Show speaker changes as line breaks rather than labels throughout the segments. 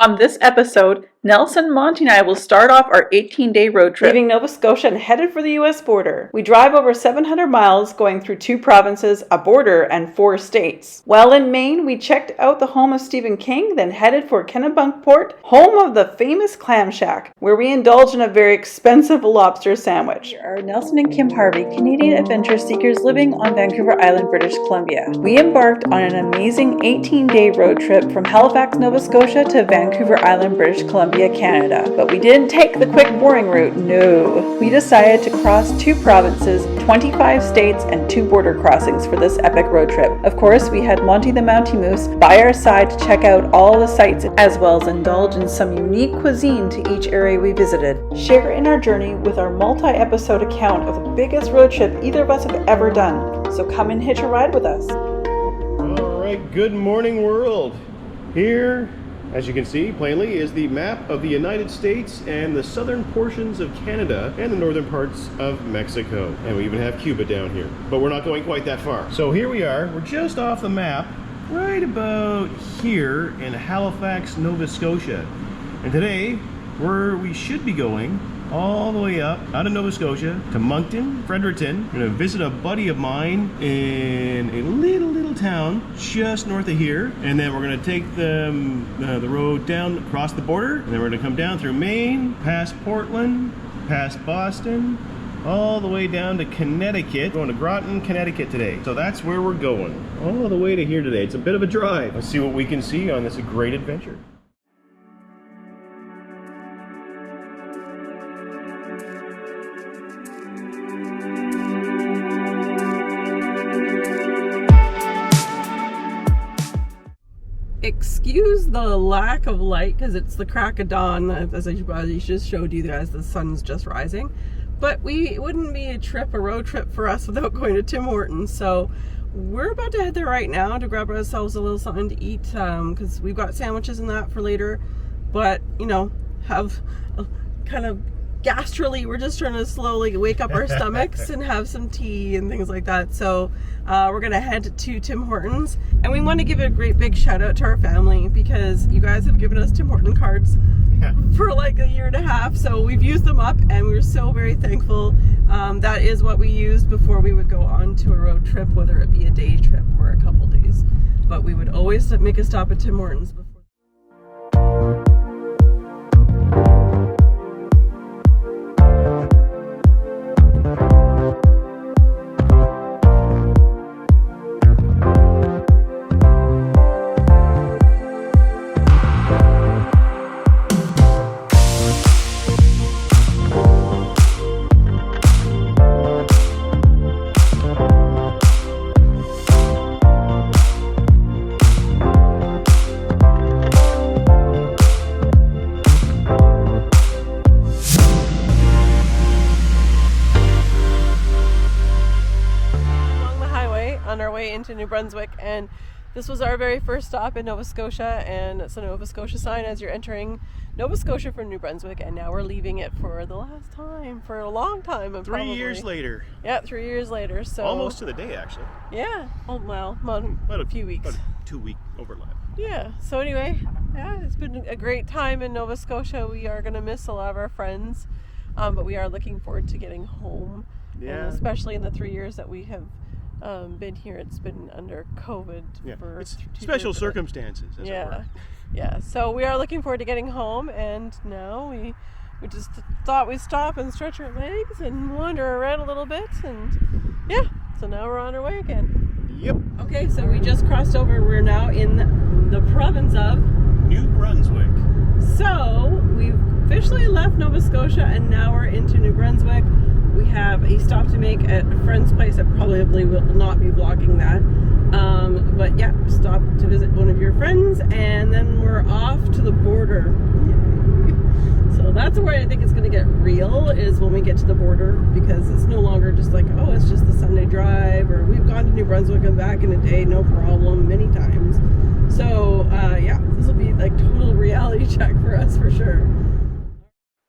On this episode, Nelson, Monty, and I will start off our 18-day road trip, leaving Nova Scotia and headed for the U.S. border. We drive over 700 miles, going through 2 provinces, a border, and 4 states. While in Maine, we checked out the home of Stephen King, then headed for Kennebunkport, home of the famous Clam Shack, where we indulged in a very expensive lobster sandwich. We are Nelson and Kim Harvey, Canadian adventure seekers living on Vancouver Island, British Columbia. We embarked on an amazing 18-day road trip from Halifax, Nova Scotia to Vancouver Island, British Columbia, Canada. But we didn't take the quick, boring route, no. We decided to cross 2 provinces, 25 states, and 2 border crossings for this epic road trip. Of course, we had Monty the Mountie Moose by our side to check out all the sights, as well as indulge in some unique cuisine to each area we visited. Share in our journey with our multi-episode account of the biggest road trip either of us have ever done. So come and hitch a ride with us.
All right, good morning, world. Here, as you can see plainly, is the map of the United States and the southern portions of Canada and the northern parts of Mexico. And we even have Cuba down here, but we're not going quite that far. So here we are, we're just off the map, right about here in Halifax, Nova Scotia. And today, we should be going all the way up out of Nova Scotia to Moncton, Fredericton. We're gonna visit a buddy of mine in a little town just north of here, and then we're gonna take the road down across the border, and then we're gonna come down through Maine, past Portland, past Boston, all the way down to Connecticut. Going to Groton, Connecticut today. So that's where we're going, all the way to here today. It's a bit of a drive. Let's see what we can see on this great adventure.
Excuse the lack of light because it's the crack of dawn, as I just showed you as the sun's just rising. But it wouldn't be a road trip for us without going to Tim Hortons. So we're about to head there right now to grab ourselves a little something to eat because we've got sandwiches and that for later. But, have kind of gastrally, we're just trying to slowly wake up our stomachs and have some tea and things like that. So we're gonna head to Tim Hortons, and we want to give a great big shout out to our family because you guys have given us Tim Horton cards for like a year and a half, so we've used them up and we're so very thankful. That is what we used before we would go on to a road trip, whether it be a day trip or a couple days, but we would always make a stop at Tim Hortons before. On our way into New Brunswick, and this was our very first stop in Nova Scotia, and it's a Nova Scotia sign as you're entering Nova Scotia from New Brunswick, and now we're leaving it for the last time, for a long time.
3 years later.
Yeah, 3 years later. So
almost to the day, actually.
Yeah, well, about a few weeks.
About a 2-week overlap.
Yeah, so anyway, yeah, it's been a great time in Nova Scotia. We are going to miss a lot of our friends, but we are looking forward to getting home.
Yeah.
And especially in the 3 years that we have been here, it's been under COVID for
it's special circumstances, as it were.
Yeah. So we are looking forward to getting home, and now we just thought we'd stop and stretch our legs and wander around a little bit, and yeah. So now we're on our way again.
Yep.
Okay, so we just crossed over. We're now in the province of
New Brunswick.
So we've officially left Nova Scotia, and now we're into New Brunswick. We have a stop to make at a friend's place. I probably will not be vlogging that. But yeah, stop to visit one of your friends, and then we're off to the border. Yay. So that's where I think it's going to get real, is when we get to the border, because it's no longer just like, oh, it's just the Sunday drive, or we've gone to New Brunswick and back in a day, no problem, many times. So yeah, this will be like total reality check for us for sure.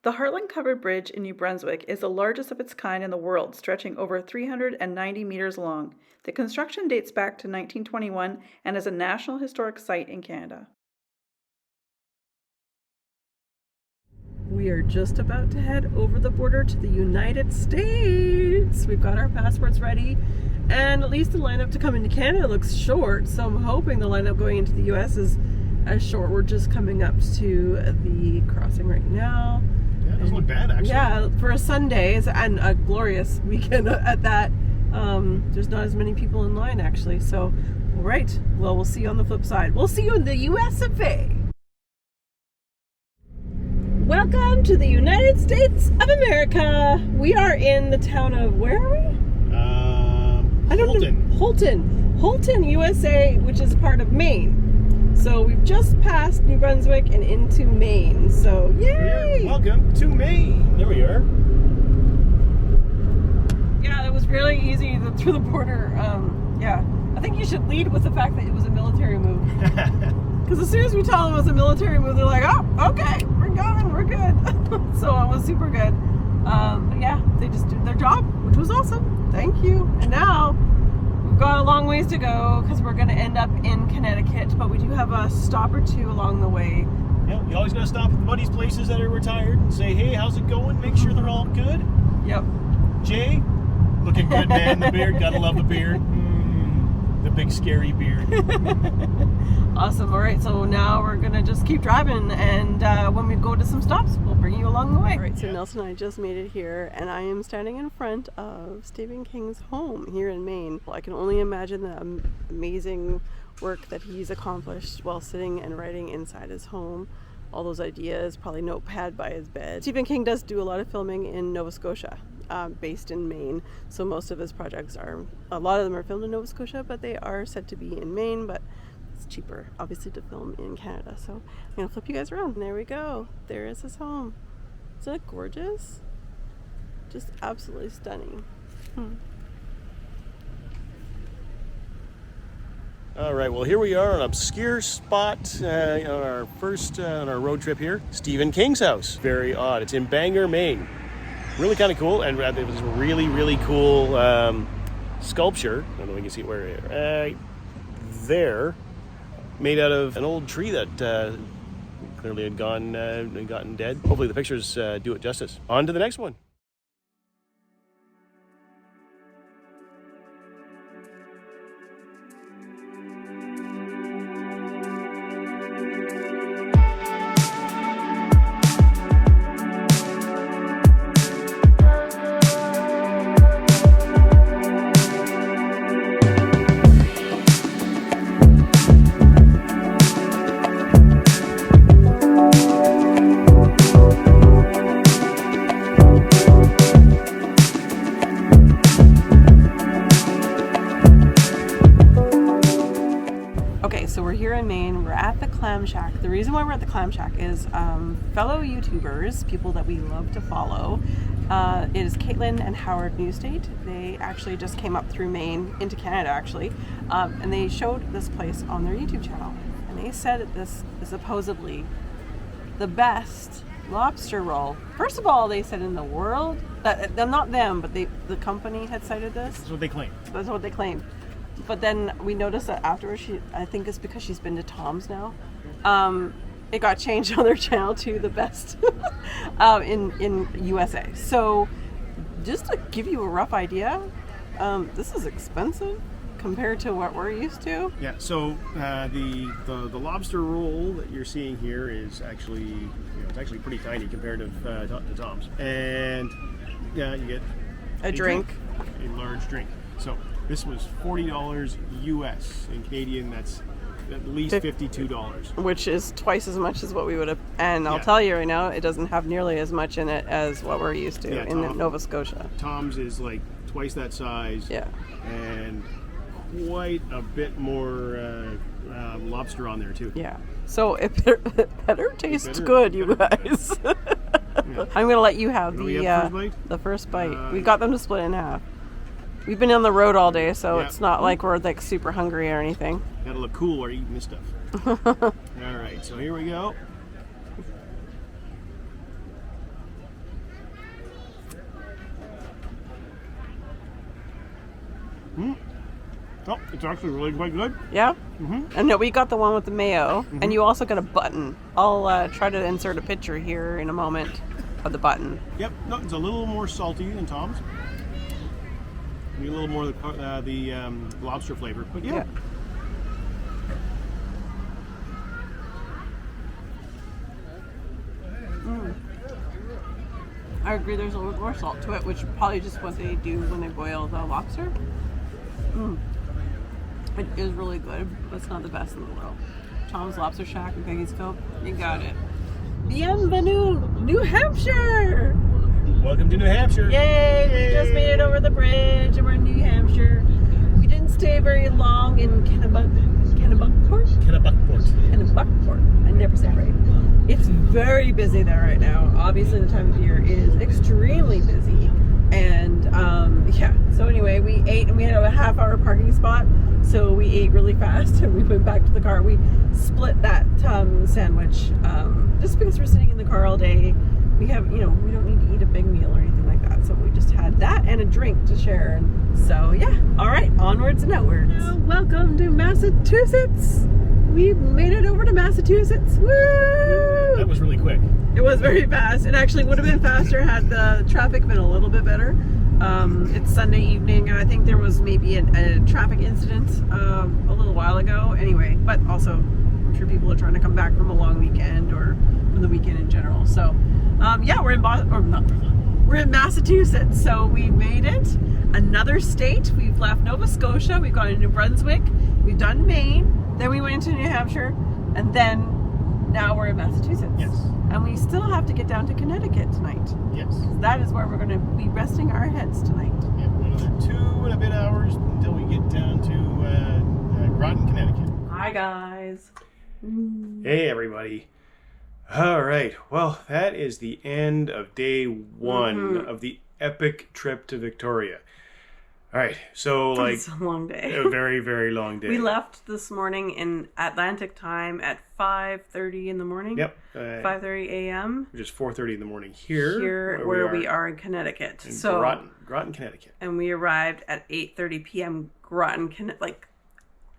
The Heartland-covered bridge in New Brunswick is the largest of its kind in the world, stretching over 390 meters long. The construction dates back to 1921 and is a National Historic Site in Canada.
We are just about to head over the border to the United States. We've got our passports ready, and at least the lineup to come into Canada looks short, so I'm hoping the lineup going into the US is as short. We're just coming up to the crossing right now.
Yeah, it doesn't look bad, actually.
Yeah, for a Sunday and a glorious weekend at that, there's not as many people in line, actually. So, all right, well, we'll see you on the flip side. We'll see you in the US of A. Welcome to the United States of America. We are in the town of, where are we? Holton, USA, which is part of Maine. So we've just passed New Brunswick and into Maine. So yay!
Welcome to Maine. There we are.
Yeah, it was really easy through the border. Yeah, I think you should lead with the fact that it was a military move. Because as soon as we tell them it was a military move, they're like, oh, okay, we're going, we're good. So it was super good. But yeah, they just did their job, which was awesome. Thank you. And now we've got a long ways to go because we're going to end up in Connecticut, but we do have a stop or two along the way.
Yeah, you always got to stop at the buddies' places that are retired and say, hey, how's it going? Make sure they're all good.
Yep.
Jay, looking good, man. The beard, gotta love the beard. The big scary beard.
Awesome. All right, so now we're gonna just keep driving, and when we go to some stops, we'll bring you along the way. All right, so Nelson and I just made it here, and I am standing in front of Stephen King's home here in Maine. Well, I can only imagine the amazing work that he's accomplished while sitting and writing inside his home. All those ideas, probably notepad by his bed. Stephen King does do a lot of filming in Nova Scotia, based in Maine. So most of his projects a lot of them are filmed in Nova Scotia, but they are said to be in Maine, but it's cheaper, obviously, to film in Canada. So I'm gonna flip you guys around. And there we go. There is his home. Isn't it gorgeous? Just absolutely stunning.
All right, well, here we are on an obscure spot on our first on our road trip here. Stephen King's house. Very odd. It's in Bangor, Maine. Really kind of cool, and it was a really, really cool sculpture. I don't know if you can see it right there, made out of an old tree that clearly had gotten dead. Hopefully the pictures do it justice. On to the next one.
Clam Shack. The reason why we're at the Clam Shack is fellow YouTubers, people that we love to follow. It is Caitlin and Howard Newstate. They actually just came up through Maine into Canada, actually, and they showed this place on their YouTube channel. And they said that this is supposedly the best lobster roll. First of all, they said in the world. That not them, but the company had cited this.
That's what they claim.
That's what they claim. But then we noticed that afterwards, I think it's because she's been to Tom's now, it got changed on their channel to the best in USA. So just to give you a rough idea, this is expensive compared to what we're used to.
Yeah, so the lobster roll that you're seeing here is actually, it's actually pretty tiny compared to Tom's. And yeah, you get
a drink.
A large drink. So this was $40 US. In Canadian, that's at least $52.
Which is twice as much as what we would have. And I'll tell you right now, it doesn't have nearly as much in it as what we're used to in Nova Scotia.
Tom's is like twice that size.
Yeah.
And quite a bit more lobster on there too.
Yeah. So it better taste good, you guys. Yeah. I'm going to let you have the first bite. We got them to split in half. We've been on the road all day, so it's not like we're like super hungry or anything.
Gotta look cool or eating this stuff. All right, so here we go. Oh, it's actually really quite good.
Yeah? And no, we got the one with the mayo, and you also got a button. I'll try to insert a picture here in a moment of the button.
Yep, no, it's a little more salty than Tom's. Maybe a little more of the lobster flavor, but yeah.
I agree, there's a little more salt to it, which is probably just what they do when they boil the lobster. It is really good, but it's not the best in the world. Tom's Lobster Shack in Peggy's Cove, you got it. Bienvenue, New Hampshire!
Welcome to New Hampshire.
Yay! We just made it over the bridge and we're in New Hampshire. We didn't stay very long in Kennebunkport? I never say it right. It's very busy there right now. Obviously, the time of year is extremely busy. And yeah, so anyway, we ate and we had a half-hour parking spot. So we ate really fast and we went back to the car. We split that sandwich just because we're sitting in the car all day. We have, we don't need to eat a big meal or anything like that. So we just had that and a drink to share. And so yeah, all right, onwards and outwards. Welcome to Massachusetts. We made it over to Massachusetts. Woo!
That was really quick.
It was very fast. It actually would have been faster had the traffic been a little bit better. It's Sunday evening, and I think there was maybe a traffic incident a little while ago. Anyway, but also I'm sure people are trying to come back from a long weekend or from the weekend in general. So yeah, we're in Massachusetts. So we made it. Another state. We've left Nova Scotia. We've gone to New Brunswick. We've done Maine. Then we went into New Hampshire, and then now we're in Massachusetts.
Yes.
And we still have to get down to Connecticut tonight.
Yes.
That is where we're going to be resting our heads tonight.
Yep, another 2 and a bit hours until we get down to Groton, Connecticut.
Hi, guys.
Hey, everybody. All right. Well, that is the end of day 1 of the epic trip to Victoria. All right. So,
It's a long day.
a very, very long day.
We left this morning in Atlantic time at 5:30 in the morning.
Yep.
5:30 a.m.
Which is 4:30 in the morning here.
Where we are in Connecticut.
In
so
Groton, Connecticut.
And we arrived at 8:30 p.m. Groton, like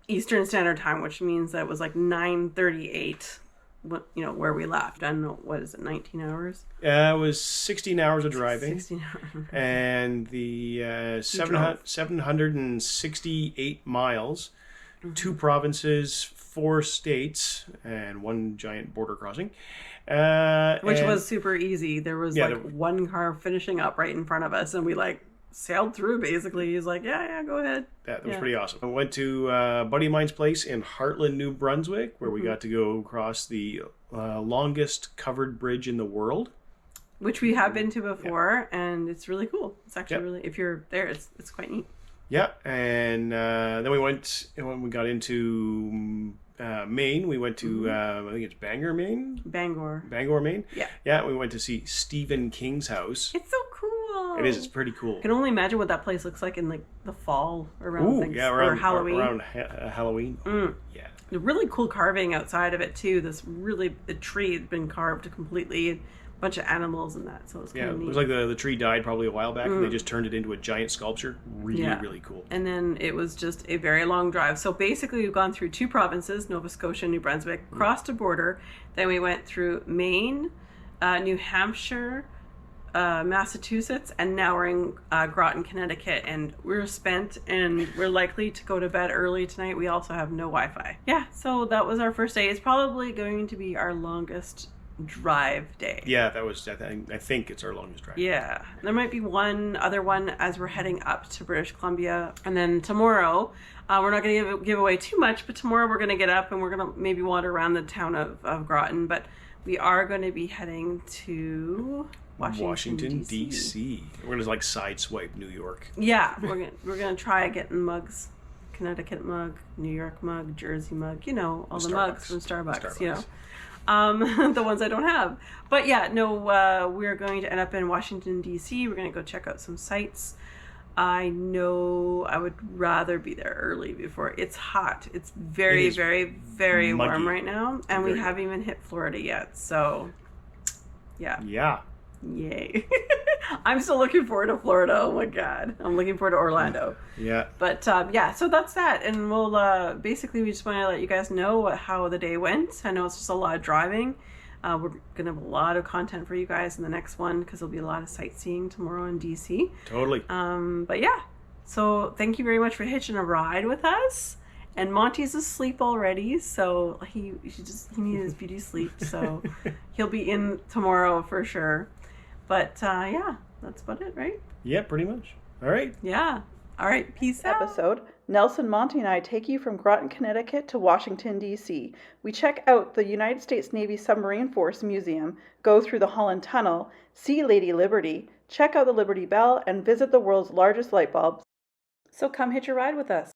Eastern Standard Time, which means that it was like 9:38. Where we left. I don't know, what is it, 19 hours?
It was 16 hours of driving.
16 hours.
And the 768 miles, 2 provinces, 4 states, and 1 giant border crossing.
Which was super easy. There was one car finishing up right in front of us, and we sailed through basically. He's like, yeah, go ahead.
That was pretty awesome. I went to a buddy of mine's place in Hartland, New Brunswick, where we got to go across the longest covered bridge in the world.
Which we have been to before, and it's really cool. It's actually really, if you're there, it's quite neat.
Yeah, and then we went, and when we got into Maine, we went to, I think it's Bangor, Maine?
Bangor,
Maine?
Yeah.
Yeah, we went to see Stephen King's house.
It's so cool.
It is. It's pretty cool.
I can only imagine what that place looks like in the fall around or Halloween.
Around Halloween. Yeah.
The really cool carving outside of it too. The tree had been carved completely. A bunch of animals and that. So it's kind of neat.
It was like the tree died probably a while back, and they just turned it into a giant sculpture. Really cool.
And then it was just a very long drive. So basically, we've gone through 2 provinces, Nova Scotia and New Brunswick, crossed a border. Then we went through Maine, New Hampshire, Massachusetts, and now we're in Groton, Connecticut, and we're spent, and we're likely to go to bed early tonight. We also have no Wi-Fi. Yeah, so that was our first day. It's probably going to be our longest drive day.
Yeah, that was, I think it's our longest drive.
Yeah, there might be one other one as we're heading up to British Columbia, and then tomorrow, we're not going to give away too much, but tomorrow we're going to get up and we're going to maybe wander around the town of Groton, but we are going to be heading to Washington D.C.
We're gonna sideswipe New York.
Yeah, we're gonna try getting mugs, Connecticut mug, New York mug, Jersey mug. All the mugs from Starbucks. The ones I don't have. But yeah, no, we're going to end up in Washington D.C. We're gonna go check out some sites. I know I would rather be there early before it's hot. It's very, very, very warm right now, and we haven't even hit Florida yet. So, yeah.
Yeah.
Yay. I'm still looking forward to Florida. Oh my God. I'm looking forward to Orlando.
Yeah.
But yeah, so that's that. And we'll basically, we just want to let you guys know how the day went. I know it's just a lot of driving. We're going to have a lot of content for you guys in the next one because there'll be a lot of sightseeing tomorrow in DC.
Totally.
But yeah, so thank you very much for hitching a ride with us. And Monty's asleep already, so he needed his beauty sleep, so he'll be in tomorrow for sure. But yeah, that's about it, right?
Yeah, pretty much. All right.
Yeah. All right. Peace out.
Episode, Nelson, Monty, and I take you from Groton, Connecticut to Washington, D.C. We check out the United States Navy Submarine Force Museum, go through the Holland Tunnel, see Lady Liberty, check out the Liberty Bell, and visit the world's largest light bulbs. So come hitch a ride with us.